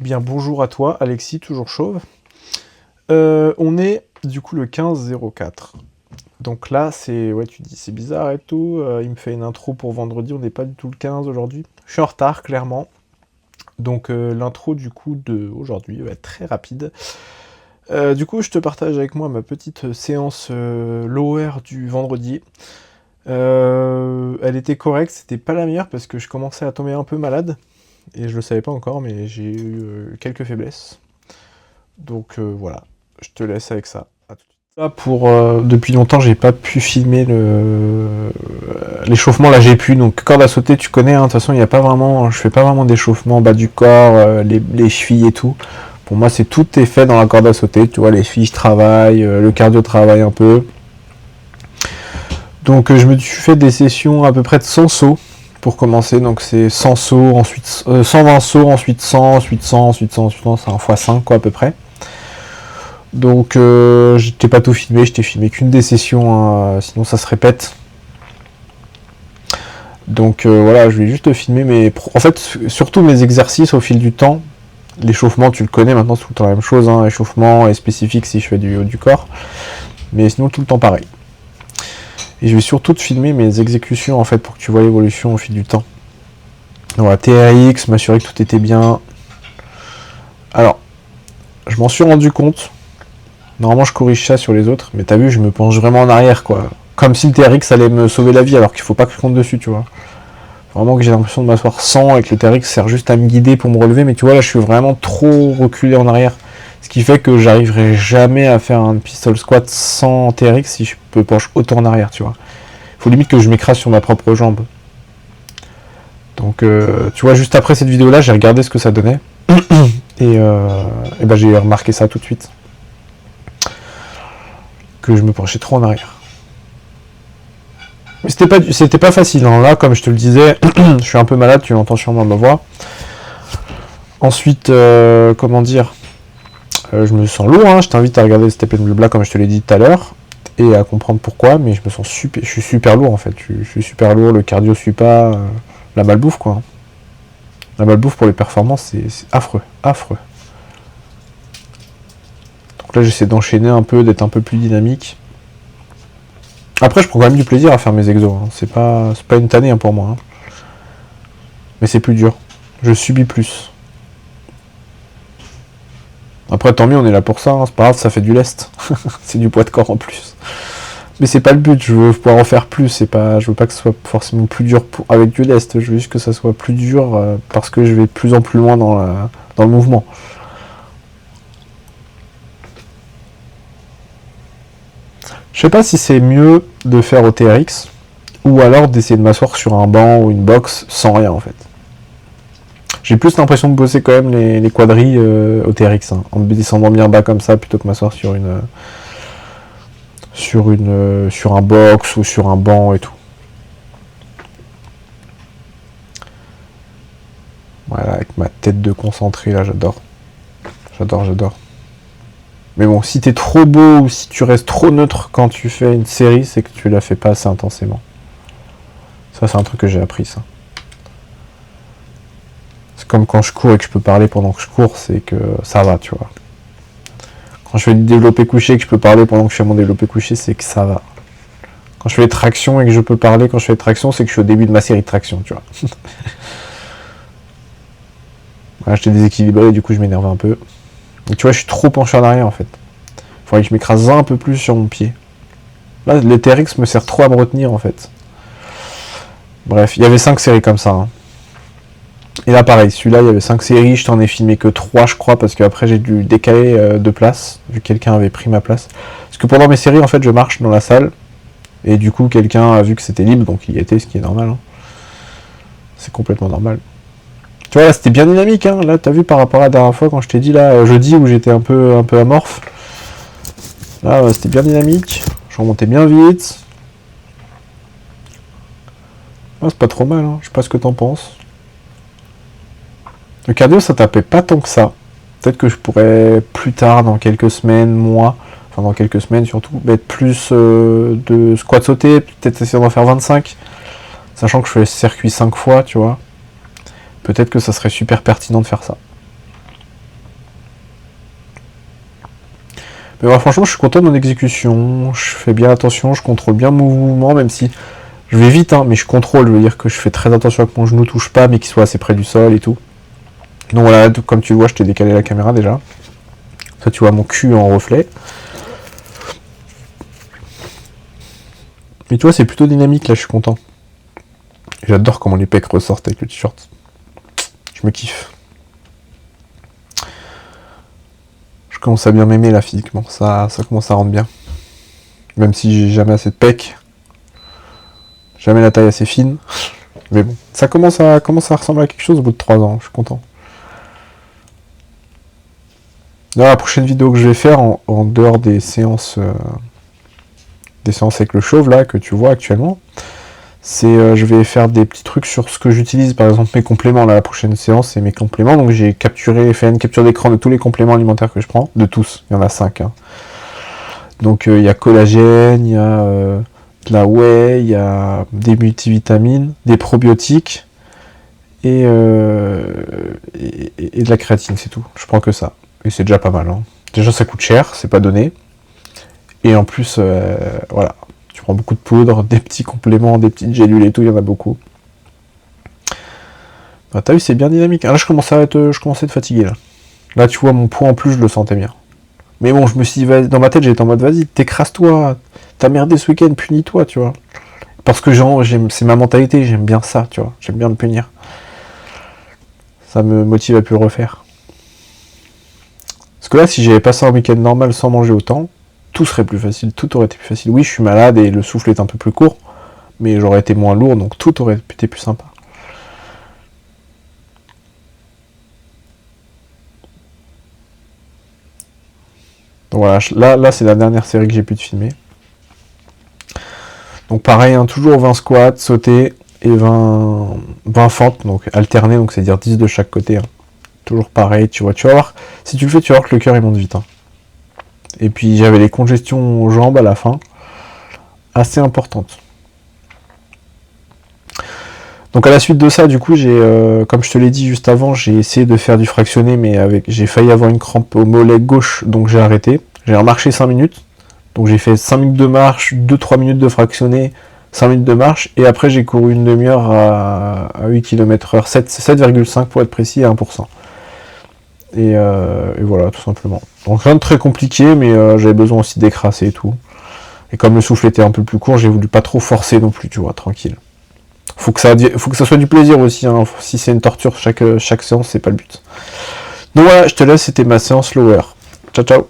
Eh bien, bonjour à toi, Alexis, toujours chauve. On est du coup le 15-04. Donc là, c'est. Ouais, tu dis c'est bizarre et tout. Il me fait une intro pour vendredi, on n'est pas du tout le 15 aujourd'hui. Je suis en retard, clairement. Donc l'intro du coup de aujourd'hui va être très rapide. Du coup, je te partage avec moi ma petite séance lower du vendredi. Elle était correcte, c'était pas la meilleure parce que je commençais à tomber un peu malade. Et je le savais pas encore, mais j'ai eu quelques faiblesses. Donc voilà, je te laisse avec ça. À tout de suite. Là, depuis longtemps, j'ai pas pu filmer l'échauffement. Là, j'ai pu. Donc corde à sauter, tu connais. De toute façon, il y a pas vraiment. Je fais pas vraiment d'échauffement bas du corps, les chevilles et tout. Pour moi, tout est fait dans la corde à sauter. Tu vois, les chevilles, je travaille, le cardio travaille un peu. Donc je me suis fait des sessions à peu près de 100 sauts pour commencer. Donc c'est 100 sauts, ensuite 120 sauts, ensuite 100, ensuite 100, ensuite 100, ensuite 100, c'est un x5 quoi à peu près. Donc je t'ai pas tout filmé, je t'ai filmé qu'une des sessions, hein, sinon ça se répète. Donc voilà, je vais juste te filmer en fait, surtout mes exercices au fil du temps. L'échauffement, tu le connais maintenant, c'est tout le temps la même chose, hein. Échauffement est spécifique si je fais du haut du corps. Mais sinon tout le temps pareil. Et je vais surtout te filmer mes exécutions en fait pour que tu vois l'évolution au fil du temps. Voilà, TRX, m'assurer que tout était bien. Alors, je m'en suis rendu compte. Normalement, je corrige ça sur les autres, mais t'as vu, je me penche vraiment en arrière, quoi. Comme si le TRX allait me sauver la vie, alors qu'il faut pas que je compte dessus, tu vois. Vraiment que j'ai l'impression de m'asseoir sans, et que le TRX sert juste à me guider pour me relever, mais tu vois, là, je suis vraiment trop reculé en arrière. Ce qui fait que j'arriverai jamais à faire un pistol squat sans TRX si je me penche autant en arrière, tu vois. Faut limite que je m'écrase sur ma propre jambe. Donc, tu vois, juste après cette vidéo-là, j'ai regardé ce que ça donnait. Et ben, j'ai remarqué ça tout de suite. Que je me penchais trop en arrière. Mais c'était pas facile. Hein. Là, comme je te le disais, je suis un peu malade, tu l'entends sûrement ma voix. Ensuite, comment dire, je me sens lourd. Hein. Je t'invite à regarder Step and Blabla comme je te l'ai dit tout à l'heure. Et à comprendre pourquoi, mais je suis super lourd en fait. Je suis super lourd, le cardio suit pas. La malbouffe quoi. La malbouffe pour les performances, c'est affreux, affreux. Donc là, j'essaie d'enchaîner un peu, d'être un peu plus dynamique. Après, je prends quand même du plaisir à faire mes exos. Hein. C'est pas une tannée hein, pour moi. Hein. Mais c'est plus dur. Je subis plus. Après, tant mieux, on est là pour ça. Hein. C'est pas grave, ça fait du lest. C'est du poids de corps en plus. Mais c'est pas le but. Je veux pouvoir en faire plus. Je veux pas que ce soit forcément plus dur avec du lest. Je veux juste que ça soit plus dur parce que je vais de plus en plus loin dans le mouvement. Je sais pas si c'est mieux de faire au TRX ou alors d'essayer de m'asseoir sur un banc ou une box sans rien en fait. J'ai plus l'impression de bosser quand même les quadris au TRX, hein, en descendant bien bas comme ça plutôt que m'asseoir sur un box ou sur un banc et tout. Voilà, avec ma tête de concentré là, j'adore. J'adore. Mais bon, si t'es trop beau ou si tu restes trop neutre quand tu fais une série, c'est que tu la fais pas assez intensément. Ça, c'est un truc que j'ai appris, ça. C'est comme quand je cours et que je peux parler pendant que je cours, c'est que ça va, tu vois. Quand je fais du développé couché et que je peux parler pendant que je fais mon développé couché, c'est que ça va. Quand je fais des tractions et que je peux parler quand je fais des tractions, c'est que je suis au début de ma série de tractions, tu vois. Voilà, j'étais déséquilibré, du coup je m'énerve un peu. Et tu vois, je suis trop penché en arrière en fait. Il faudrait que je m'écrase un peu plus sur mon pied. Là, le TRX me sert trop à me retenir en fait. Bref, il y avait 5 séries comme ça. Hein. Et là, pareil, celui-là, il y avait 5 séries. Je t'en ai filmé que 3, je crois, parce qu'après, j'ai dû décaler de place, vu que quelqu'un avait pris ma place. Parce que pendant mes séries, en fait, je marche dans la salle. Et du coup, quelqu'un a vu que c'était libre, donc il y était, ce qui est normal. Hein. C'est complètement normal. Tu vois, là, c'était bien dynamique. Hein. Là, t'as vu par rapport à la dernière fois, quand je t'ai dit, là, jeudi, où j'étais un peu amorphe. Là, c'était bien dynamique. Je remontais bien vite. Ah, c'est pas trop mal, hein. Je sais pas ce que t'en penses. Le cardio, ça tapait pas tant que ça. Peut-être que je pourrais plus tard, dans quelques semaines, mois, enfin dans quelques semaines surtout, mettre plus de squat sauté, peut-être essayer d'en faire 25, sachant que je fais le circuit 5 fois, tu vois. Peut-être que ça serait super pertinent de faire ça. Mais ouais, franchement, je suis content de mon exécution. Je fais bien attention, je contrôle bien mon mouvement, même si je vais vite, hein, mais je contrôle. Je veux dire que je fais très attention à que mon genou touche pas, mais qu'il soit assez près du sol et tout. Donc voilà, comme tu le vois, je t'ai décalé la caméra déjà. Ça, tu vois mon cul en reflet. Mais tu vois, c'est plutôt dynamique, là, je suis content. J'adore comment les pecs ressortent avec le t-shirt. Je me kiffe. Je commence à bien m'aimer, là, physiquement. Ça commence à rendre bien. Même si j'ai jamais assez de pecs. Jamais la taille assez fine. Mais bon, ça commence à ressembler à quelque chose au bout de 3 ans. Je suis content. Là, la prochaine vidéo que je vais faire, en dehors des séances avec le chauve, là, que tu vois actuellement, c'est je vais faire des petits trucs sur ce que j'utilise, par exemple mes compléments. Là, la prochaine séance, c'est mes compléments. Donc j'ai fait une capture d'écran de tous les compléments alimentaires que je prends, de tous. Il y en a 5. Hein. Donc il y a collagène, il y a de la whey, il y a des multivitamines, des probiotiques et de la créatine, c'est tout. Je prends que ça. Et c'est déjà pas mal. Hein. Déjà, ça coûte cher, c'est pas donné. Et en plus, voilà, tu prends beaucoup de poudre, des petits compléments, des petites gélules et tout, il y en a beaucoup. Bah, t'as vu, c'est bien dynamique. Ah, là, je commençais à être fatigué, là. Là, tu vois, mon poids en plus, je le sentais bien. Mais bon, je me suis dit, dans ma tête, j'étais en mode, vas-y, t'écrases-toi, t'as merdé ce week-end, punis-toi, tu vois. Parce que c'est ma mentalité, j'aime bien ça, tu vois. J'aime bien me punir. Ça me motive à plus le refaire. Parce que là, si j'avais passé un week-end normal sans manger autant, tout serait plus facile, tout aurait été plus facile. Oui, je suis malade et le souffle est un peu plus court, mais j'aurais été moins lourd, donc tout aurait été plus sympa. Donc voilà, là c'est la dernière série que j'ai pu te filmer. Donc pareil, hein, toujours 20 squats, sauter et 20 fentes, donc alterner, donc c'est-à-dire 10 de chaque côté. Hein. Toujours pareil, tu vas voir, si tu le fais, tu vas voir que le cœur il monte vite. Hein. Et puis j'avais les congestions aux jambes à la fin, assez importantes. Donc à la suite de ça, du coup, comme je te l'ai dit juste avant, j'ai essayé de faire du fractionné, mais j'ai failli avoir une crampe au mollet gauche, donc j'ai arrêté. J'ai remarché 5 minutes, donc j'ai fait 5 minutes de marche, 2-3 minutes de fractionné, 5 minutes de marche, et après j'ai couru une demi-heure à 8 km/h, 7,5 pour être précis, à 1%. Et voilà, tout simplement. Donc rien de très compliqué, mais j'avais besoin aussi d'écrasser et tout. Et comme le souffle était un peu plus court, j'ai voulu pas trop forcer non plus, tu vois, tranquille. Faut que ça soit du plaisir aussi, hein. Si c'est une torture chaque séance, c'est pas le but. Donc voilà, je te laisse, c'était ma séance lower. Ciao ciao.